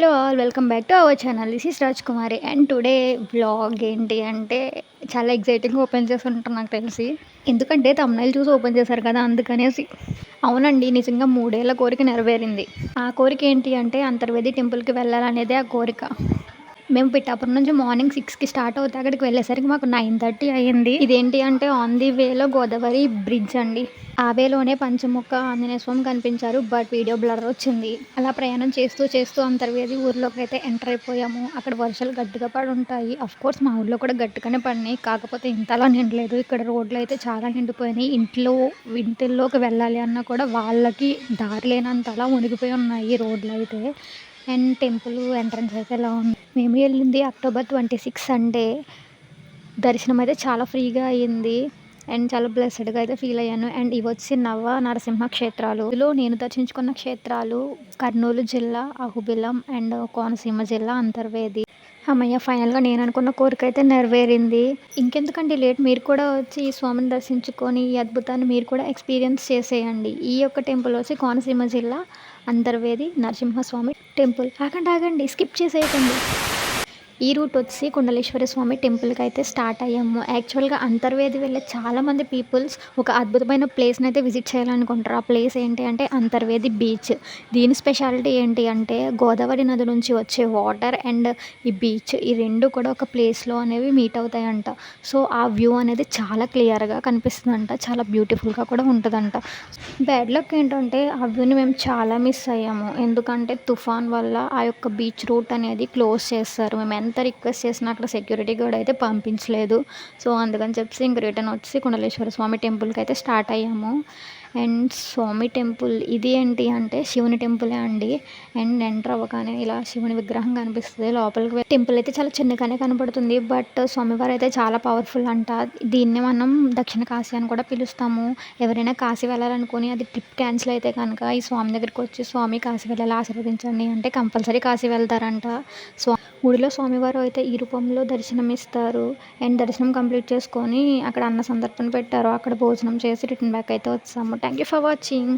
Hello all welcome back to our channel. This is Raj Kumari and today vlog ఏంటి అంటే చాలా ఎగ్జైటింగ్గా open చేసి ఉంటారు నాకు తెలిసి. ఎందుకంటే తమ్నైల్ చూసి ఓపెన్ చేశారు కదా అందుకనేసి. అవునండి, నిజంగా 3 ఏళ్ల కోరిక నెరవేరింది. ఆ కోరిక ఏంటి అంటే అంతర్వేది టెంపుల్కి వెళ్ళాలనేదే ఆ కోరిక. మేము పిఠాపురం నుంచి మార్నింగ్ 6కి స్టార్ట్ అవుతే అక్కడికి వెళ్ళేసరికి మాకు 9:30 అయ్యింది. ఇదేంటి అంటే ఆన్ ది వేలో గోదావరి బ్రిడ్జ్ అండి. ఆ వేలోనే పంచముఖ ఆంజనేయ స్వామి కనిపించారు. బట్ వీడియో బ్లర్ వచ్చింది. అలా ప్రయాణం చేస్తూ చేస్తూ అంతర్వేది ఊర్లోకి అయితే ఎంటర్ అయిపోయాము. అక్కడ వర్షాలు గట్టిగా పడి ఉంటాయి. కోర్స్ మా ఊర్లో కూడా గట్టిగానే పడినాయి. కాకపోతే ఇంతలా నిండలేదు. ఇక్కడ రోడ్లు అయితే చాలా నిండిపోయినాయి. ఇంటిల్లోకి వెళ్ళాలి అన్నా కూడా వాళ్ళకి దారి లేనంతలా మునిగిపోయి ఉన్నాయి రోడ్లు అయితే. అండ్ టెంపుల్ ఎంట్రన్స్ అయితే ఎలా ఉంది. మేము వెళ్ళింది October 26 సండే. దర్శనం అయితే చాలా ఫ్రీగా అయ్యింది అండ్ చాలా బ్లెస్డ్గా అయితే ఫీల్ అయ్యాను. అండ్ ఇవి వచ్చి నవ నరసింహ క్షేత్రాలు. ఇందులో నేను దర్శించుకున్న క్షేత్రాలు కర్నూలు జిల్లా అహుబిలం అండ్ కోనసీమ జిల్లా అంతర్వేది. అమ్మయ్య, ఫైనల్గా నేను అనుకున్న కోరిక అయితే నెరవేరింది. ఇంకెందుకండి లేట్, మీరు కూడా వచ్చి ఈ స్వామిని దర్శించుకొని ఈ అద్భుతాన్ని మీరు కూడా ఎక్స్పీరియన్స్ చేసేయండి. ఈ యొక్క టెంపుల్ వచ్చి కోనసీమ జిల్లా అంతర్వేది నరసింహస్వామి టెంపుల్. ఆగండి, స్కిప్ చేసేయకండి. ఈ రూట్ వచ్చి కుండలేశ్వర స్వామి టెంపుల్కి అయితే స్టార్ట్ అయ్యాము. యాక్చువల్గా అంతర్వేది వెళ్ళే చాలామంది పీపుల్స్ ఒక అద్భుతమైన ప్లేస్ని అయితే విజిట్ చేయాలనుకుంటారు. ఆ ప్లేస్ ఏంటి అంటే అంతర్వేది బీచ్. దీని స్పెషాలిటీ ఏంటి అంటే గోదావరి నది నుంచి వచ్చే వాటర్ అండ్ ఈ బీచ్, ఈ రెండు కూడా ఒక ప్లేస్లో అనేవి మీట్ అవుతాయంట. సో ఆ వ్యూ అనేది చాలా క్లియర్గా కనిపిస్తుందంట, చాలా బ్యూటిఫుల్గా కూడా ఉంటుందంట. బ్యాడ్ లక్ ఏంటంటే ఆ వ్యూని మేము చాలా మిస్ అయ్యాము. ఎందుకంటే తుఫాన్ వల్ల ఆ యొక్క బీచ్ రూట్ అనేది క్లోజ్ చేస్తారు. మేము ఎంత రిక్వెస్ట్ చేసినా అక్కడ సెక్యూరిటీ గార్డ్ అయితే పంపించలేదు. సో అందుకని చెప్పి ఇంక రిటర్న్ వచ్చి కుండలేశ్వర స్వామి టెంపుల్కి అయితే స్టార్ట్ అయ్యాము. అండ్ స్వామి టెంపుల్ ఇది ఏంటి అంటే శివుని టెంపులే అండి. అండ్ ఎంటర్ అవ్వగానే ఇలా శివుని విగ్రహం కనిపిస్తుంది. లోపలికి టెంపుల్ అయితే చాలా చిన్నగానే కనపడుతుంది. బట్ స్వామివారు అయితే చాలా పవర్ఫుల్ అంట. దీన్ని మనం దక్షిణ కాశీ అని కూడా పిలుస్తాము. ఎవరైనా కాశీ వెళ్ళాలనుకుని అది ట్రిప్ క్యాన్సిల్ అయితే కనుక ఈ స్వామి దగ్గరికి వచ్చి స్వామి కాశీ వెళ్ళాలి ఆశీర్వదించండి అంటే కంపల్సరీ కాశీ వెళ్తారంట. గుడిలో స్వామివారు అయితే ఈ రూపంలో దర్శనం ఇస్తారు. అండ్ దర్శనం కంప్లీట్ చేసుకొని అక్కడ అన్న సందర్పణ పెట్టారు. అక్కడ భోజనం చేసి రిటర్న్ బ్యాక్ అయితే వచ్చాము. Thank you for watching.